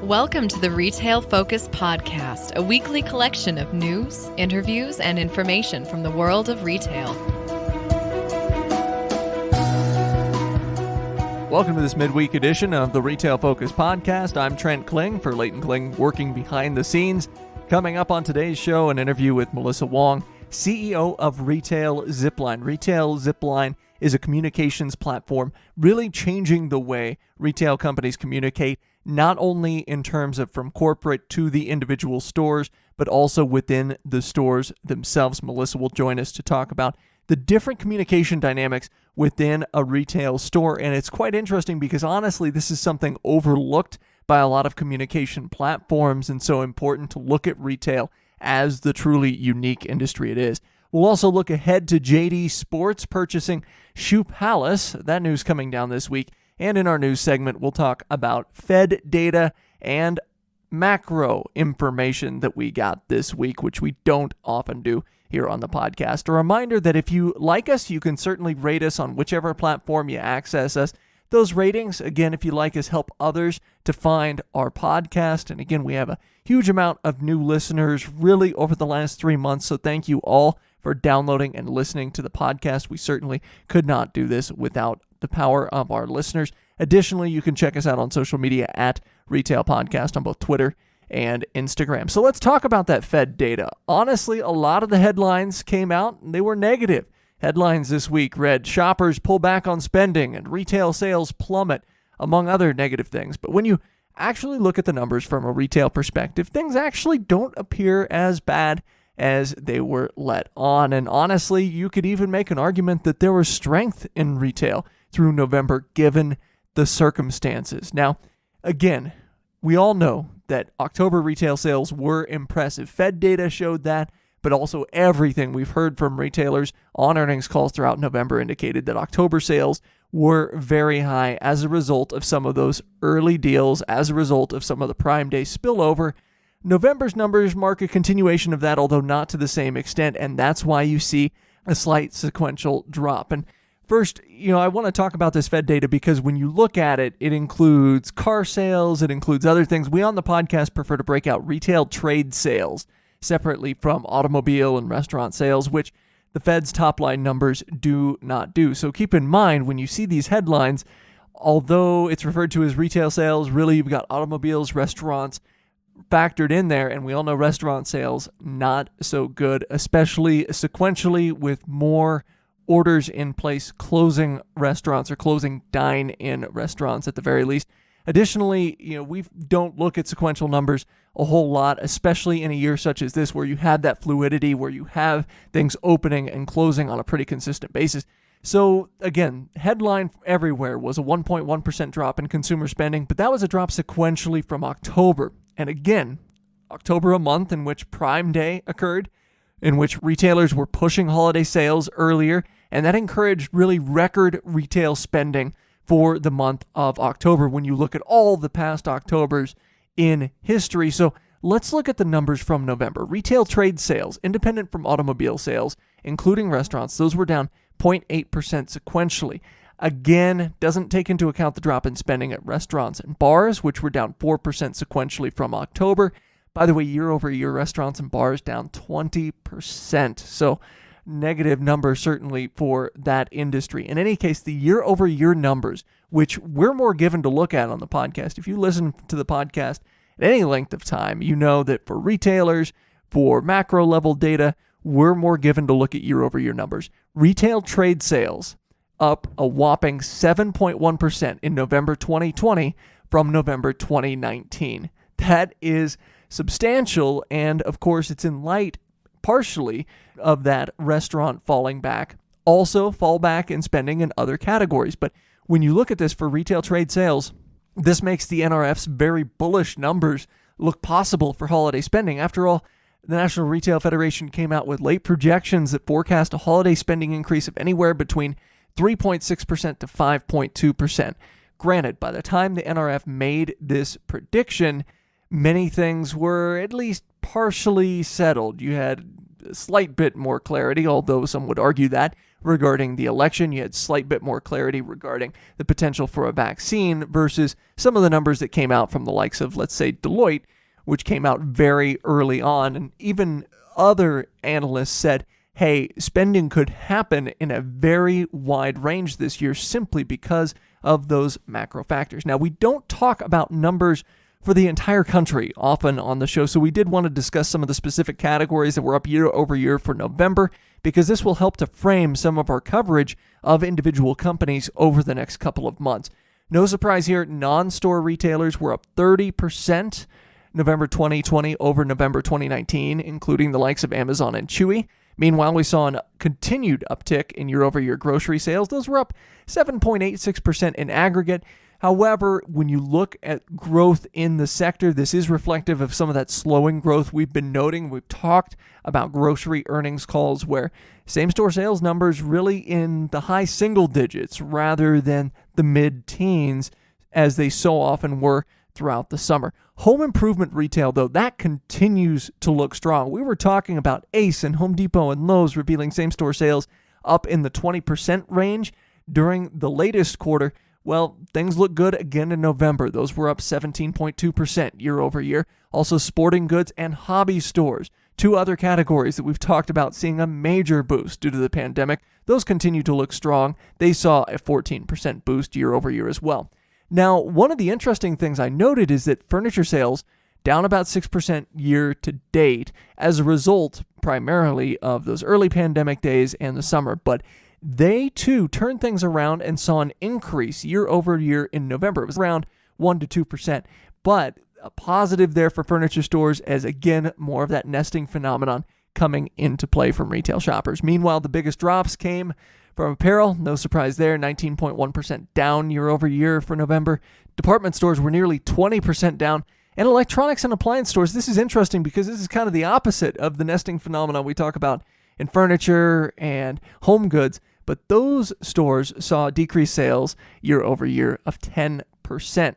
Welcome to the Retail Focus Podcast, a weekly collection of news, interviews, and information from the world of retail. Welcome to this midweek edition of the Retail Focus Podcast. I'm Trent Kling for Leighton Kling, working behind the scenes. Coming up on today's show, an interview with Melissa Wong, CEO of Retail Zipline. Retail Zipline is a communications platform really changing the way retail companies communicate, not only in terms of from corporate to the individual stores, but also within the stores themselves. Melissa will join us to talk about the different communication dynamics within a retail store. And it's quite interesting because honestly, this is something overlooked by a lot of communication platforms, and so important to look at retail as the truly unique industry it is. We'll also look ahead to JD Sports purchasing Shoe Palace. That news coming down this week. And in our news segment, we'll talk about Fed data and macro information that we got this week, which we don't often do here on the podcast. A reminder that if you like us, you can certainly rate us on whichever platform you access us. Those ratings, again, if you like us, help others to find our podcast. And again, we have a huge amount of new listeners really over the last 3 months. So thank you all for downloading and listening to the podcast. We certainly could not do this without the power of our listeners. Additionally, you can check us out on social media at Retail Podcast on both Twitter and Instagram. So let's talk about that Fed data. Honestly, a lot of the headlines came out and they were negative. Headlines this week read, shoppers pull back on spending and retail sales plummet, among other negative things. But when you actually look at the numbers from a retail perspective, things actually don't appear as bad as they were let on. And honestly, you could even make an argument that there was strength in retail through November, given the circumstances. Now, again, we all know that October retail sales were impressive. Fed data showed that, but also everything we've heard from retailers on earnings calls throughout November indicated that October sales were very high as a result of some of those early deals, as a result of some of the Prime Day spillover. November's numbers mark a continuation of that, although not to the same extent, and that's why you see a slight sequential drop. And first, I want to talk about this Fed data because when you look at it, it includes car sales, it includes other things. We on the podcast prefer to break out retail trade sales separately from automobile and restaurant sales, which the Fed's top-line numbers do not do. So keep in mind, when you see these headlines, although it's referred to as retail sales, really you've got automobiles, restaurants factored in there, and we all know restaurant sales not so good, especially sequentially with more orders in place closing restaurants or closing dine-in restaurants at the very least. Additionally, we don't look at sequential numbers a whole lot, especially in a year such as this where you have that fluidity, where you have things opening and closing on a pretty consistent basis. So again, headline everywhere was a 1.1% drop in consumer spending, but that was a drop sequentially from October. And again, October, a month in which Prime Day occurred, in which retailers were pushing holiday sales earlier, and that encouraged really record retail spending for the month of October when you look at all the past Octobers in history. So let's look at the numbers from November. Retail trade sales, independent from automobile sales, including restaurants, those were down 0.8% sequentially. Again, doesn't take into account the drop in spending at restaurants and bars, which were down 4% sequentially from October. By the way, year over year, restaurants and bars down 20%. So negative number certainly for that industry. In any case, the year over year numbers, which we're more given to look at on the podcast. If you listen to the podcast at any length of time, you know that for retailers, for macro level data, we're more given to look at year over year numbers. Retail trade sales up a whopping 7.1% in November 2020 from November 2019. That is substantial, and of course it's in light partially of that restaurant falling back, also fall back in spending in other categories. But when you look at this for retail trade sales, this makes the NRF's very bullish numbers look possible for holiday spending. After all, the National Retail Federation came out with late projections that forecast a holiday spending increase of anywhere between 3.6% to 5.2%. Granted, by the time the NRF made this prediction, many things were at least partially settled. You had a slight bit more clarity, although some would argue that regarding the election. You had slight bit more clarity regarding the potential for a vaccine versus some of the numbers that came out from the likes of, let's say, Deloitte, which came out very early on. And even other analysts said, hey, spending could happen in a very wide range this year simply because of those macro factors. Now, we don't talk about numbers for the entire country often on the show, so we did want to discuss some of the specific categories that were up year over year for November, because this will help to frame some of our coverage of individual companies over the next couple of months. No surprise here, non-store retailers were up 30% November 2020 over November 2019, including the likes of Amazon and Chewy. Meanwhile, we saw a continued uptick in year-over-year grocery sales. Those were up 7.86% in aggregate. However, when you look at growth in the sector, this is reflective of some of that slowing growth we've been noting. We've talked about grocery earnings calls where same-store sales numbers really in the high single digits rather than the mid-teens as they so often were throughout the summer. Home improvement retail, though, that continues to look strong. We were talking about Ace and Home Depot and Lowe's revealing same-store sales up in the 20% range during the latest quarter. Well, things look good again in November. Those were up 17.2% year over year. Also, sporting goods and hobby stores, two other categories that we've talked about seeing a major boost due to the pandemic. Those continue to look strong. They saw a 14% boost year over year as well. Now, one of the interesting things I noted is that furniture sales down about 6% year to date as a result primarily of those early pandemic days and the summer, but they too turned things around and saw an increase year over year in November. It was around 1 to 2%, but a positive there for furniture stores as, again, more of that nesting phenomenon coming into play from retail shoppers. Meanwhile, the biggest drops came from apparel. No surprise there, 19.1% down year over year for November. Department stores were nearly 20% down. And electronics and appliance stores, this is interesting because this is kind of the opposite of the nesting phenomenon we talk about in furniture and home goods. But those stores saw decreased sales year over year of 10%.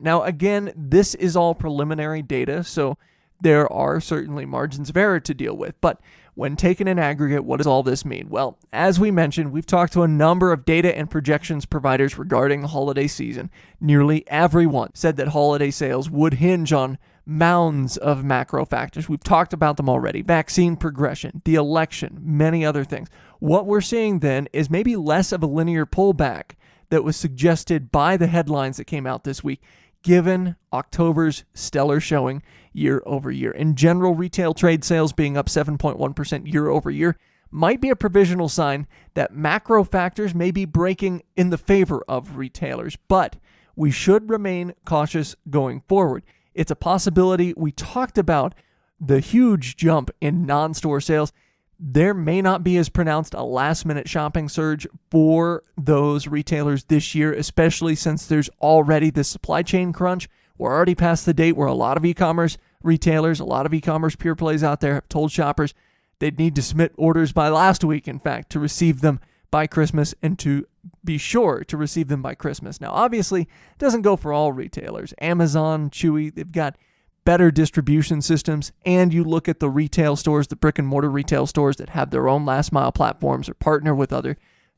Now, again, this is all preliminary data, so there are certainly margins of error to deal with. But when taken in aggregate, what does all this mean? Well, as we mentioned, we've talked to a number of data and projections providers regarding the holiday season. Nearly everyone said that holiday sales would hinge on mounds of macro factors. We've talked about them already. Vaccine progression, the election, many other things. What we're seeing then is maybe less of a linear pullback that was suggested by the headlines that came out this week, given October's stellar showing year over year. In general, retail trade sales being up 7.1% year over year might be a provisional sign that macro factors may be breaking in the favor of retailers, but we should remain cautious going forward. It's a possibility. We talked about the huge jump in non-store sales. There may not be as pronounced a last-minute shopping surge for those retailers this year, especially since there's already this supply chain crunch. We're already past the date where a lot of e-commerce retailers, a lot of e-commerce pure plays out there have told shoppers they'd need to submit orders by last week, in fact, to receive them by Christmas and to be sure to receive them by Christmas. Now, obviously, it doesn't go for all retailers. Amazon, Chewy, they've got better distribution systems, and you look at the retail stores, the brick and mortar retail stores that have their own last mile platforms or partner with other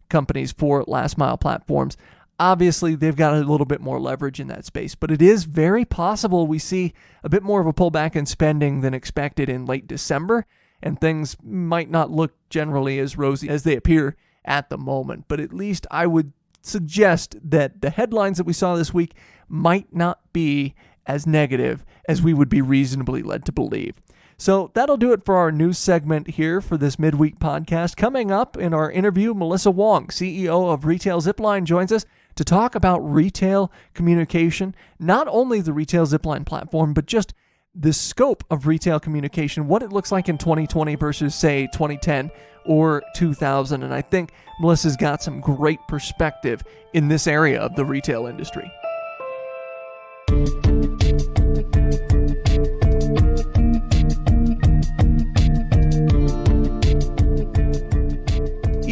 companies for last mile platforms. Obviously, they've got a little bit more leverage in that space, but it is very possible we see a bit more of a pullback in spending than expected in late December, and things might not look generally as rosy as they appear at the moment. But at least I would suggest that the headlines that we saw this week might not be as negative as we would be reasonably led to believe. So that'll do it for our news segment here for this midweek podcast. Coming up in our interview, Melissa Wong, CEO of Retail Zipline, joins us to talk about retail communication, not only the Retail Zipline platform, but just the scope of retail communication, what it looks like in 2020 versus, say, 2010 or 2000. And I think Melissa's got some great perspective in this area of the retail industry.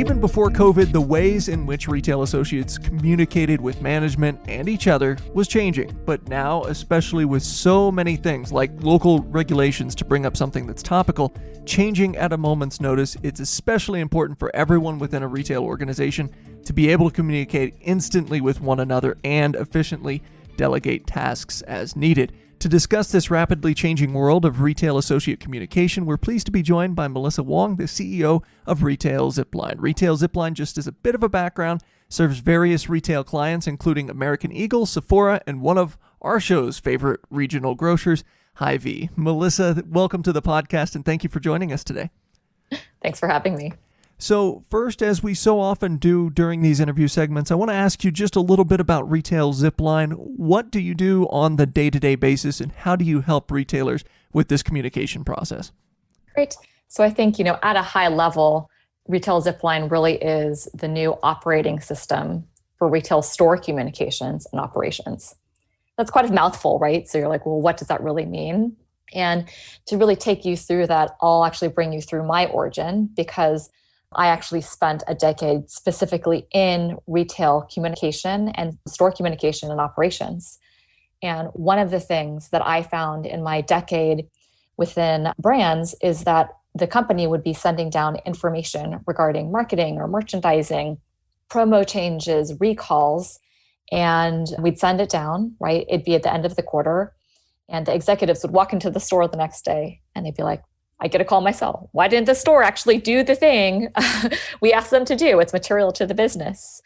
Even before COVID, the ways in which retail associates communicated with management and each other was changing. But now, especially with so many things like local regulations to bring up something that's topical, changing at a moment's notice, it's especially important for everyone within a retail organization to be able to communicate instantly with one another and efficiently delegate tasks as needed. To discuss this rapidly changing world of retail associate communication, we're pleased to be joined by Melissa Wong, the CEO of Retail Zipline. Retail Zipline, just as a bit of a background, serves various retail clients, including American Eagle, Sephora, and one of our show's favorite regional grocers, Hy-Vee. Melissa, welcome to the podcast, and thank you for joining us today. Thanks for having me. So first, as we so often do during these interview segments, I want to ask you just a little bit about Retail Zipline. What do you do on the day-to-day basis, and how do you help retailers with this communication process? Great. So I think, at a high level, Retail Zipline really is the new operating system for retail store communications and operations. That's quite a mouthful, right? So you're like, well, what does that really mean? And to really take you through that, I'll actually bring you through my origin, because I actually spent a decade specifically in retail communication and store communication and operations. And one of the things that I found in my decade within brands is that the company would be sending down information regarding marketing or merchandising, promo changes, recalls, and we'd send it down, right? It'd be at the end of the quarter, and the executives would walk into the store the next day and they'd be like, I get a call myself. Why didn't the store actually do the thing we asked them to do? It's material to the business.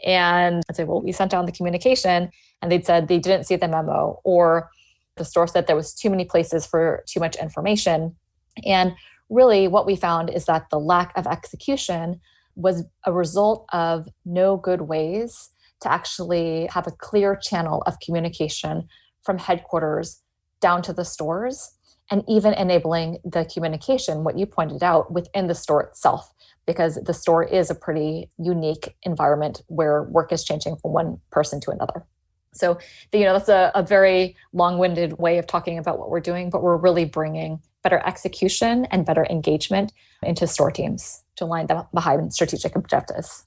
And I'd say, well, we sent down the communication, and they'd said they didn't see the memo, or the store said there was too many places for too much information. And really what we found is that the lack of execution was a result of no good ways to actually have a clear channel of communication from headquarters down to the stores, and even enabling the communication, what you pointed out, within the store itself, because the store is a pretty unique environment where work is changing from one person to another. So, that's a very long-winded way of talking about what we're doing, but we're really bringing better execution and better engagement into store teams to align them behind strategic objectives.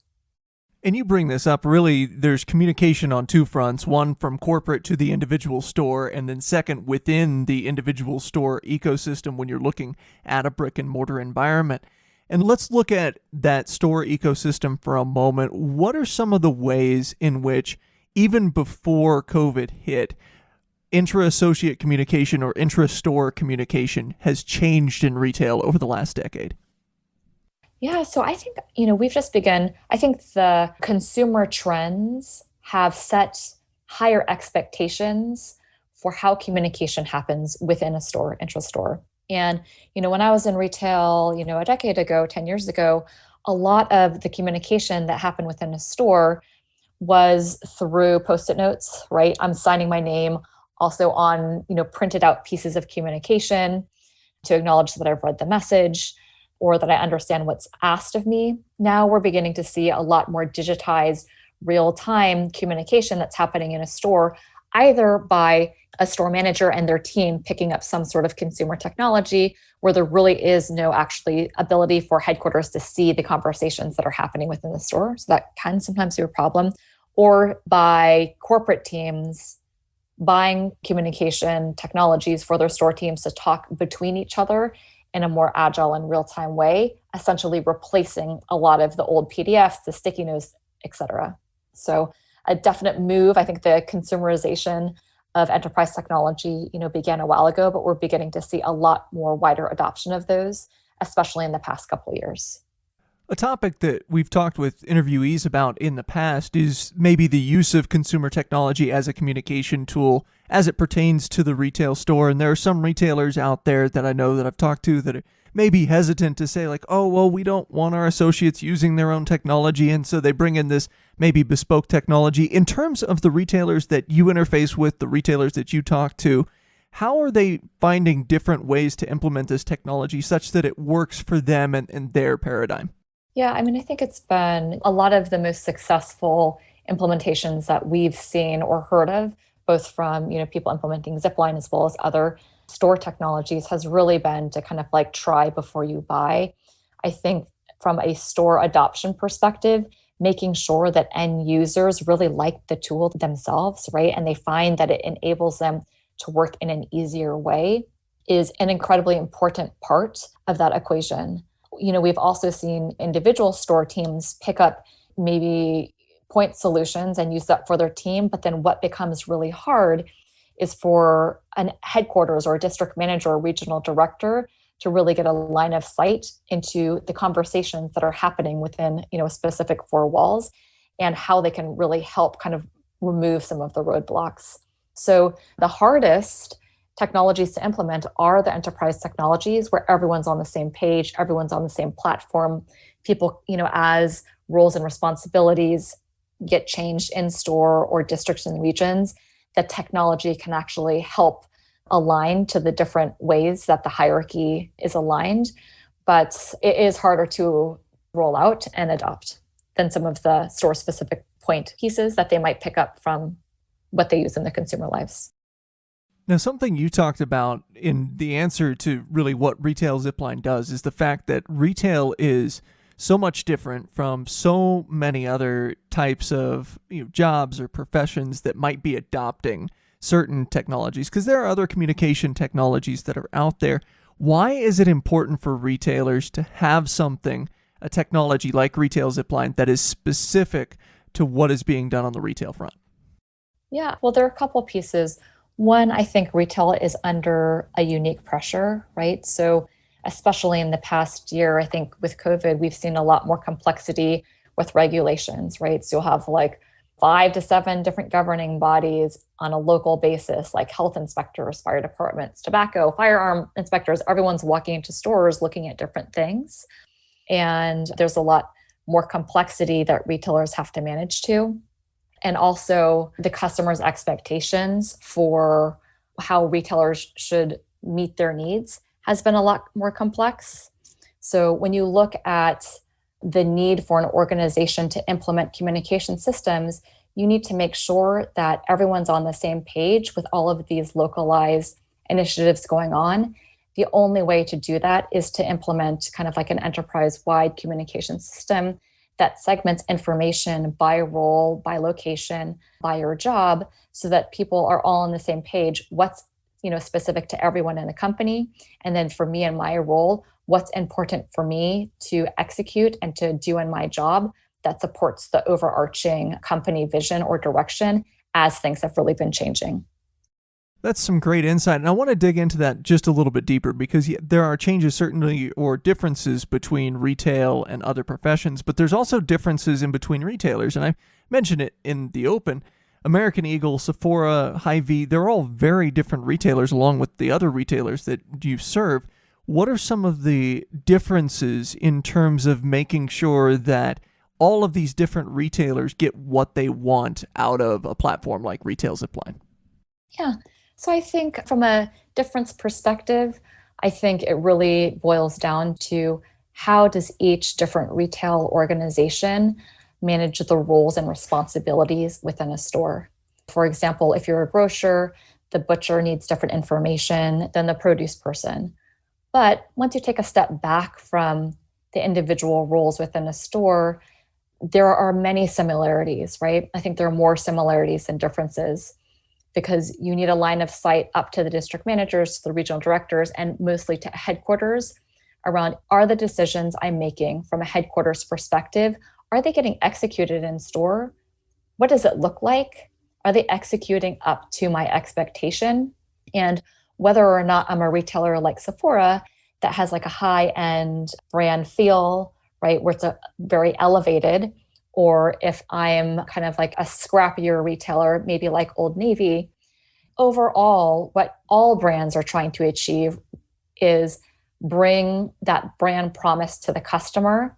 And you bring this up, really, there's communication on two fronts, one from corporate to the individual store, and then second, within the individual store ecosystem when you're looking at a brick and mortar environment. And let's look at that store ecosystem for a moment. What are some of the ways in which, even before COVID hit, intra-associate communication or intra-store communication has changed in retail over the last decade? Yeah, so I think, we've just begun. I think the consumer trends have set higher expectations for how communication happens within a store, intra-store. And, when I was in retail, a decade ago, 10 years ago, a lot of the communication that happened within a store was through Post-it notes, right? I'm signing my name also on, printed out pieces of communication to acknowledge that I've read the message, or that I understand what's asked of me. Now we're beginning to see a lot more digitized, real-time communication that's happening in a store, either by a store manager and their team picking up some sort of consumer technology where there really is no actually ability for headquarters to see the conversations that are happening within the store. So that can sometimes be a problem. Or by corporate teams buying communication technologies for their store teams to talk between each other in a more agile and real-time way, essentially replacing a lot of the old PDFs, the sticky notes, et cetera. So a definite move. I think the consumerization of enterprise technology, began a while ago, but we're beginning to see a lot more wider adoption of those, especially in the past couple of years. A topic that we've talked with interviewees about in the past is maybe the use of consumer technology as a communication tool as it pertains to the retail store. And there are some retailers out there that I know that I've talked to that are maybe hesitant to say like, oh, well, we don't want our associates using their own technology. And so they bring in this maybe bespoke technology. In terms of the retailers that you interface with, the retailers that you talk to, how are they finding different ways to implement this technology such that it works for them and their paradigm? Yeah, I think it's been a lot of the most successful implementations that we've seen or heard of, both from people implementing Zipline as well as other store technologies, has really been to kind of like try before you buy. I think from a store adoption perspective, making sure that end users really like the tool themselves, right? And they find that it enables them to work in an easier way is an incredibly important part of that equation. We've also seen individual store teams pick up maybe point solutions and use that for their team. But then what becomes really hard is for an headquarters or a district manager or regional director to really get a line of sight into the conversations that are happening within, a specific four walls and how they can really help kind of remove some of the roadblocks. So the hardest technologies to implement are the enterprise technologies where everyone's on the same page, everyone's on the same platform. People, as roles and responsibilities get changed in store or districts and regions, that technology can actually help align to the different ways that the hierarchy is aligned. But it is harder to roll out and adopt than some of the store-specific point pieces that they might pick up from what they use in the consumer lives. Now, something you talked about in the answer to really what Retail Zipline does is the fact that retail is so much different from so many other types of jobs or professions that might be adopting certain technologies, because there are other communication technologies that are out there. Why is it important for retailers to have a technology like Retail Zipline that is specific to what is being done on the retail front? Yeah, well, there are a couple pieces. One, I think retail is under a unique pressure, right? So especially in the past year, I think with COVID, we've seen a lot more complexity with regulations, right? So you'll have like 5 to 7 different governing bodies on a local basis, like health inspectors, fire departments, tobacco, firearm inspectors. Everyone's walking into stores looking at different things. And there's a lot more complexity that retailers have to manage too. And also the customer's expectations for how retailers should meet their needs has been a lot more complex. So when you look at the need for an organization to implement communication systems, you need to make sure that everyone's on the same page with all of these localized initiatives going on. The only way to do that is to implement kind of like an enterprise-wide communication system that segments information by role, by location, by your job, so that people are all on the same page. What's specific to everyone in the company, and then for me and my role, what's important for me to execute and to do in my job that supports the overarching company vision or direction as things have really been changing. That's some great insight. And I want to dig into that just a little bit deeper, because there are changes certainly or differences between retail and other professions, but there's also differences in between retailers. And I mentioned it in the open. American Eagle, Sephora, Hy-Vee, they're all very different retailers along with the other retailers that you serve. What are some of the differences in terms of making sure that all of these different retailers get what they want out of a platform like Retail Zipline? Yeah. So I think from a difference perspective, I think it really boils down to how does each different retail organization manage the roles and responsibilities within a store. For example, if you're a grocer, the butcher needs different information than the produce person. But once you take a step back from the individual roles within a store, there are many similarities, right? I think there are more similarities than differences, because you need a line of sight up to the district managers, to the regional directors, and mostly to headquarters around, are the decisions I'm making from a headquarters perspective, are they getting executed in store? What does it look like? Are they executing up to my expectation? And whether or not I'm a retailer like Sephora that has like a high-end brand feel, right, where it's a very elevated, or if I'm kind of like a scrappier retailer, maybe like Old Navy, overall, what all brands are trying to achieve is bring that brand promise to the customer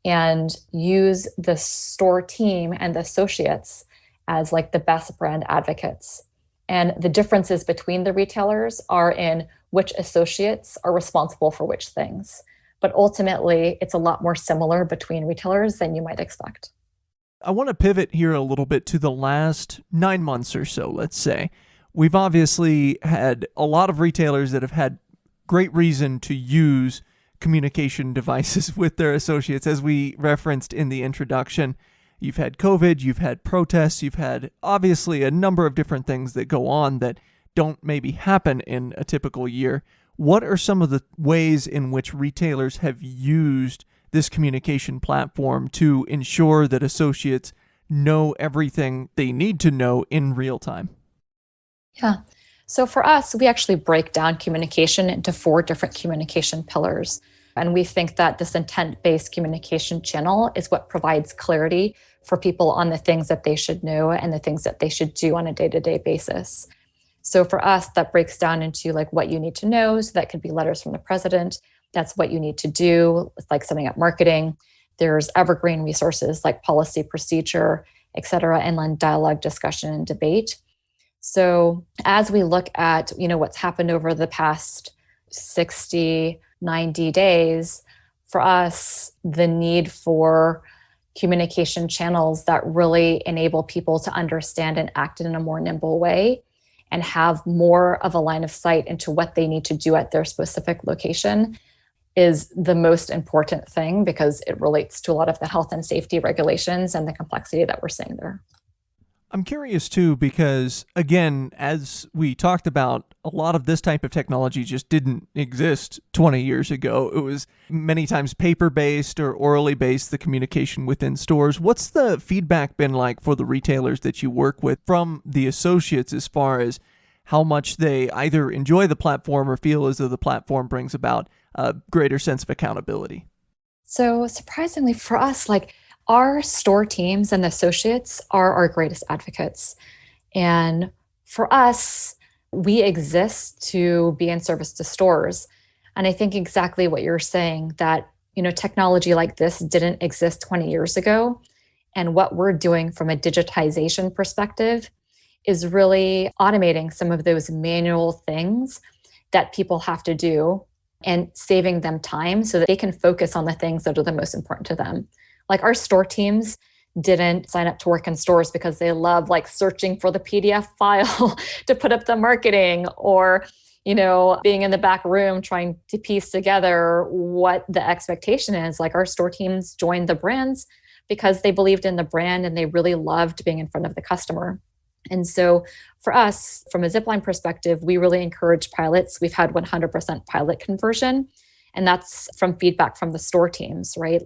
and use the store team and the associates as like the best brand advocates. And the differences between the retailers are in which associates are responsible for which things. But ultimately, it's a lot more similar between retailers than you might expect. I want to pivot here a little bit to the last 9 months or so, let's say. We've obviously had a lot of retailers that have had great reason to use communication devices with their associates. As we referenced in the introduction, you've had COVID, you've had protests, you've had obviously a number of different things that go on that don't maybe happen in a typical year. What are some of the ways in which retailers have used this communication platform to ensure that associates know everything they need to know in real time? Yeah. So for us, we actually break down communication into 4 different communication pillars. And we think that this intent-based communication channel is what provides clarity for people on the things that they should know and the things that they should do on a day-to-day basis. So for us, that breaks down into like what you need to know. So that could be letters from the president. That's what you need to do, like setting up marketing. There's evergreen resources like policy, procedure, et cetera, and then dialogue, discussion, and debate. So as we look at, what's happened over the past 60, 90 days, for us, the need for communication channels that really enable people to understand and act in a more nimble way and have more of a line of sight into what they need to do at their specific location is the most important thing, because it relates to a lot of the health and safety regulations and the complexity that we're seeing there. I'm curious too, because again, as we talked about, a lot of this type of technology just didn't exist 20 years ago. It was many times paper-based or orally based, the communication within stores. What's the feedback been like for the retailers that you work with from the associates as far as how much they either enjoy the platform or feel as though the platform brings about a greater sense of accountability? So surprisingly for us, our store teams and the associates are our greatest advocates. And for us, we exist to be in service to stores. And I think exactly what you're saying, that, technology like this didn't exist 20 years ago. And what we're doing from a digitization perspective is really automating some of those manual things that people have to do and saving them time so that they can focus on the things that are the most important to them. Like our store teams didn't sign up to work in stores because they love searching for the PDF file to put up the marketing, or, being in the back room trying to piece together what the expectation is. Our store teams joined the brands because they believed in the brand and they really loved being in front of the customer. And so for us, from a Zipline perspective, we really encourage pilots. We've had 100% pilot conversion, and that's from feedback from the store teams, right?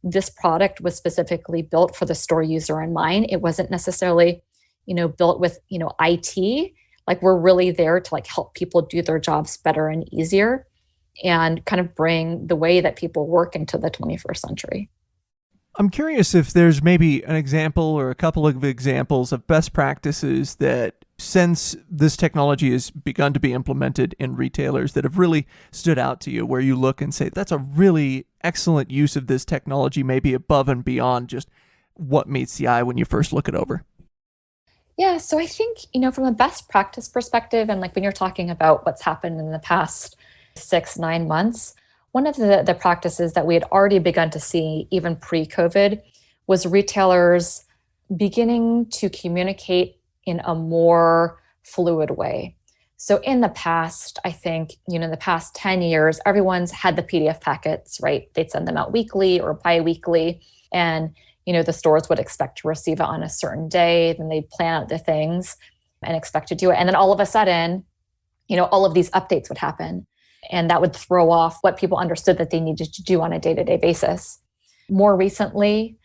This product was specifically built for the store user in mind. It wasn't necessarily, built with, IT. We're really there to help people do their jobs better and easier and kind of bring the way that people work into the 21st century. I'm curious if there's maybe an example or a couple of examples of best practices that, since this technology has begun to be implemented in retailers, that have really stood out to you, where you look and say, that's a really excellent use of this technology, maybe above and beyond just what meets the eye when you first look it over. Yeah, so I think, from a best practice perspective, and when you're talking about what's happened in the past 6-9 months, one of the practices that we had already begun to see even pre-COVID was retailers beginning to communicate in a more fluid way. So in the past, I think, in the past 10 years, everyone's had the PDF packets, right? They'd send them out weekly or bi-weekly, and, the stores would expect to receive it on a certain day. Then they'd plan out the things and expect to do it. And then all of a sudden, all of these updates would happen. And that would throw off what people understood that they needed to do on a day-to-day basis. More recently,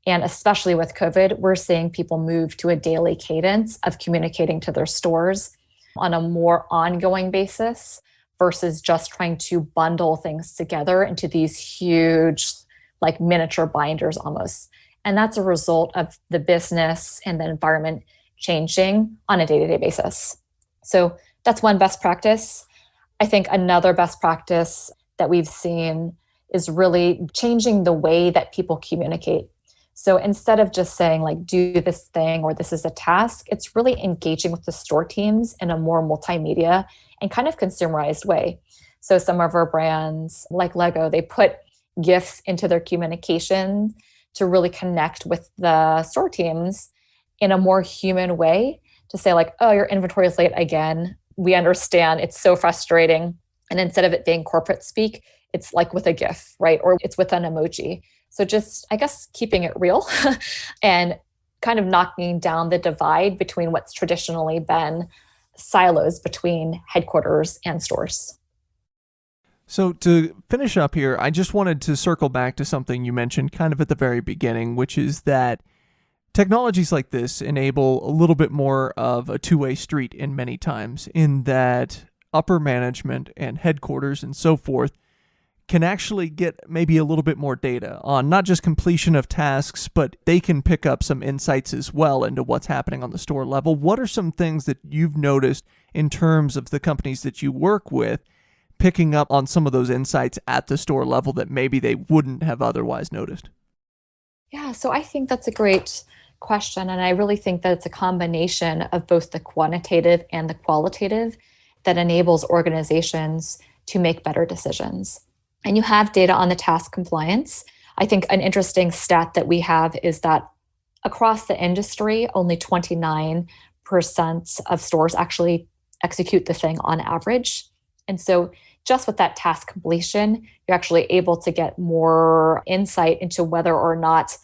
and especially with COVID, we're seeing people move to a daily cadence of communicating to their stores on a more ongoing basis versus just trying to bundle things together into these huge, miniature binders almost. And that's a result of the business and the environment changing on a day-to-day basis. So that's one best practice. I think another best practice that we've seen is really changing the way that people communicate. So instead of just saying do this thing or this is a task, it's really engaging with the store teams in a more multimedia and kind of consumerized way. So some of our brands like Lego, they put GIFs into their communication to really connect with the store teams in a more human way, to say oh, your inventory is late again. We understand, it's so frustrating. And instead of it being corporate speak, it's like with a GIF, right? Or it's with an emoji. So just, I guess, keeping it real and kind of knocking down the divide between what's traditionally been silos between headquarters and stores. So to finish up here, I just wanted to circle back to something you mentioned kind of at the very beginning, which is that technologies like this enable a little bit more of a two-way street in many times, in that upper management and headquarters and so forth can actually get maybe a little bit more data on not just completion of tasks, but they can pick up some insights as well into what's happening on the store level. What are some things that you've noticed in terms of the companies that you work with picking up on some of those insights at the store level that maybe they wouldn't have otherwise noticed? Yeah, so I think that's a great question. And I really think that it's a combination of both the quantitative and the qualitative that enables organizations to make better decisions. And you have data on the task compliance. I think an interesting stat that we have is that across the industry, only 29% of stores actually execute the thing on average. And so just with that task completion, you're actually able to get more insight into whether or not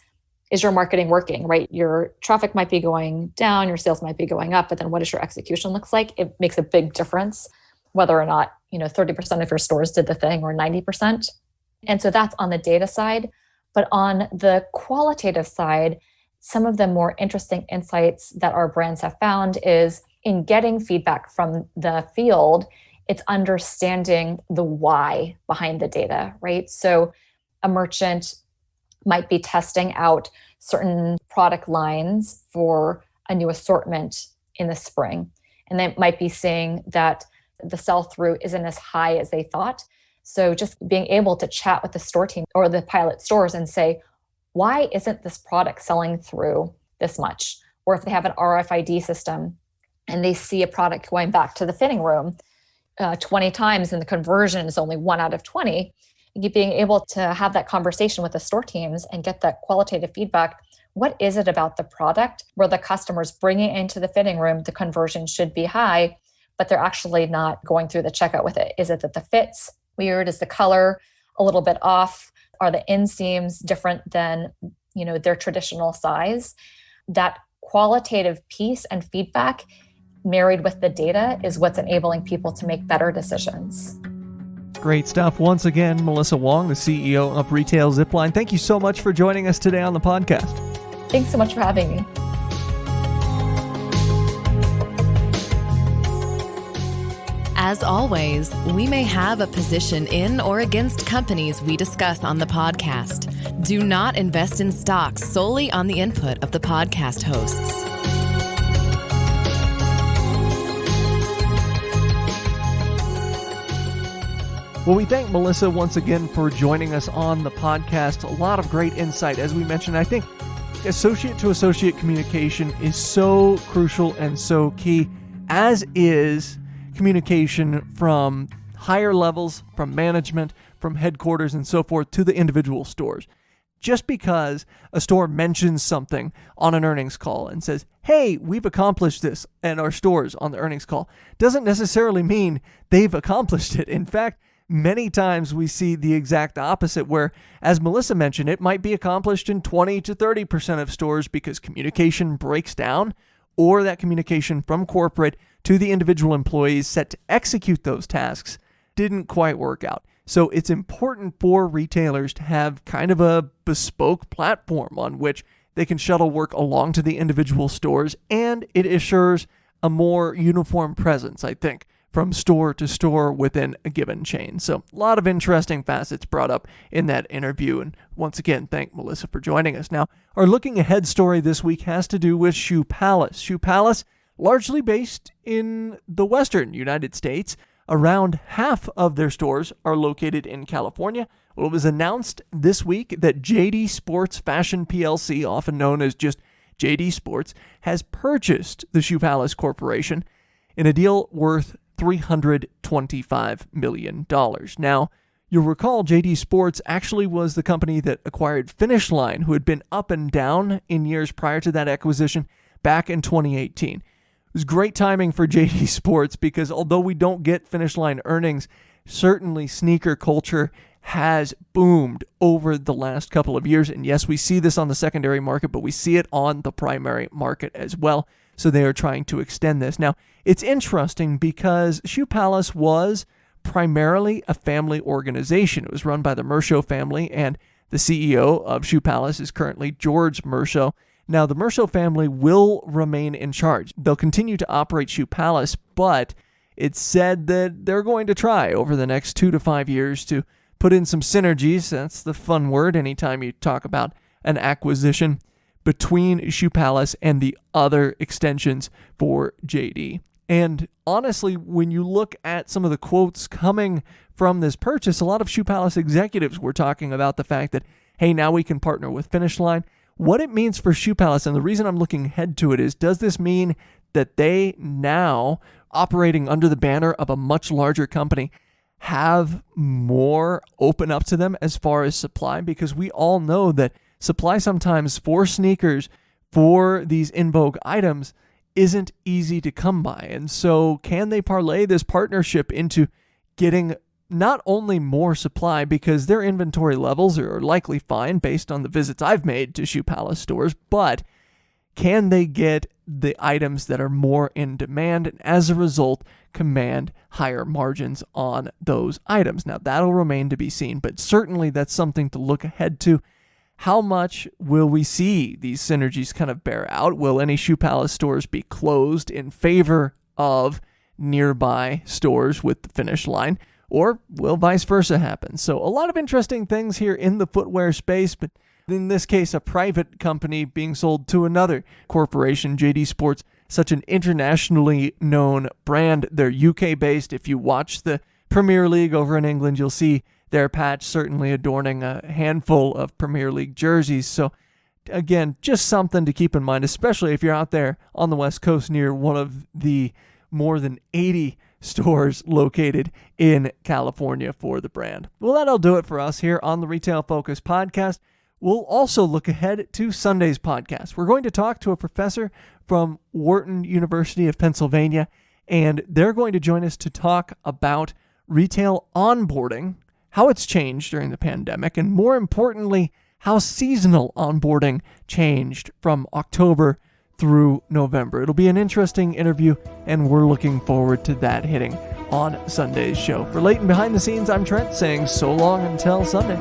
is your marketing working, right? Your traffic might be going down, your sales might be going up, but then what does your execution looks like? It makes a big difference whether or not, 30% of your stores did the thing or 90%. And so that's on the data side. But on the qualitative side, some of the more interesting insights that our brands have found is in getting feedback from the field, it's understanding the why behind the data, right? So a merchant might be testing out certain product lines for a new assortment in the spring. And they might be seeing that the sell-through isn't as high as they thought. So just being able to chat with the store team or the pilot stores and say, why isn't this product selling through this much? Or if they have an RFID system and they see a product going back to the fitting room 20 times and the conversion is only 1 out of 20, being able to have that conversation with the store teams and get that qualitative feedback. What is it about the product where the customer's bringing it into the fitting room, the conversion should be high, but they're actually not going through the checkout with it? Is it that the fit's weird? Is the color a little bit off? Are the inseams different than, their traditional size? That qualitative piece and feedback married with the data is what's enabling people to make better decisions. Great stuff. Once again, Melissa Wong, the CEO of Retail Zipline. Thank you so much for joining us today on the podcast. Thanks so much for having me. As always, we may have a position in or against companies we discuss on the podcast. Do not invest in stocks solely on the input of the podcast hosts. Well, we thank Melissa once again for joining us on the podcast. A lot of great insight. As we mentioned, I think associate to associate communication is so crucial and so key, as is communication from higher levels, from management, from headquarters and so forth to the individual stores. Just because a store mentions something on an earnings call and says, hey, we've accomplished this at our stores on the earnings call, doesn't necessarily mean they've accomplished it. In fact, many times we see the exact opposite where, as Melissa mentioned, it might be accomplished in 20 to 30% of stores because communication breaks down, or that communication from corporate to the individual employees set to execute those tasks didn't quite work out. So it's important for retailers to have kind of a bespoke platform on which they can shuttle work along to the individual stores, and it assures a more uniform presence, I think, from store to store within a given chain. So a lot of interesting facets brought up in that interview. And once again, thank Melissa for joining us. Now, our looking ahead story this week has to do with Shoe Palace. Shoe Palace, largely based in the Western United States. Around half of their stores are located in California. Well, it was announced this week that JD Sports Fashion PLC, often known as just JD Sports, has purchased the Shoe Palace Corporation in a deal worth $325 million. Now, you'll recall JD Sports actually was the company that acquired Finish Line, who had been up and down in years prior to that acquisition back in 2018. It was great timing for JD Sports because although we don't get Finish Line earnings, certainly sneaker culture has boomed over the last couple of years. And yes, we see this on the secondary market, but we see it on the primary market as well. So they are trying to extend this. Now, it's interesting because Shoe Palace was primarily a family organization. It was run by the Mershow family, and the CEO of Shoe Palace is currently George Mershow. Now, the Mershow family will remain in charge. They'll continue to operate Shoe Palace, but it's said that they're going to try over the next 2 to 5 years to put in some synergies. That's the fun word anytime you talk about an acquisition between Shoe Palace and the other extensions for JD. And honestly, when you look at some of the quotes coming from this purchase, a lot of Shoe Palace executives were talking about the fact that, hey, now we can partner with Finish Line. What it means for Shoe Palace, and the reason I'm looking ahead to it, is does this mean that they now, operating under the banner of a much larger company, have more open up to them as far as supply? Because we all know that supply sometimes for sneakers, for these in vogue items, isn't easy to come by. And so can they parlay this partnership into getting not only more supply, because their inventory levels are likely fine based on the visits I've made to Shoe Palace stores, but can they get the items that are more in demand and as a result command higher margins on those items? Now, that'll remain to be seen, but certainly that's something to look ahead to. How much will we see these synergies kind of bear out? Will any Shoe Palace stores be closed in favor of nearby stores with the Finish Line? Or will vice versa happen? So a lot of interesting things here in the footwear space, but in this case, a private company being sold to another corporation. JD Sports, such an internationally known brand. They're UK-based. If you watch the Premier League over in England, you'll see their patch certainly adorning a handful of Premier League jerseys. So again, just something to keep in mind, especially if you're out there on the West Coast near one of the more than 80 stores located in California for the brand. Well, that'll do it for us here on the Retail Focus podcast. We'll also look ahead to Sunday's podcast. We're going to talk to a professor from Wharton University of Pennsylvania, and they're going to join us to talk about retail onboarding, how it's changed during the pandemic, and more importantly, how seasonal onboarding changed from October through November. It'll be an interesting interview, and we're looking forward to that hitting on Sunday's show. For Leighton Behind the Scenes, I'm Trent, saying so long until Sunday.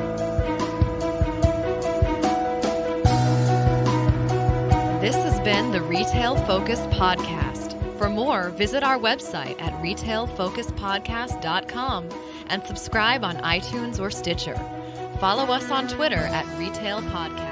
This has been the Retail Focus Podcast. For more, visit our website at retailfocuspodcast.com and subscribe on iTunes or Stitcher. Follow us on Twitter at Retail Podcast.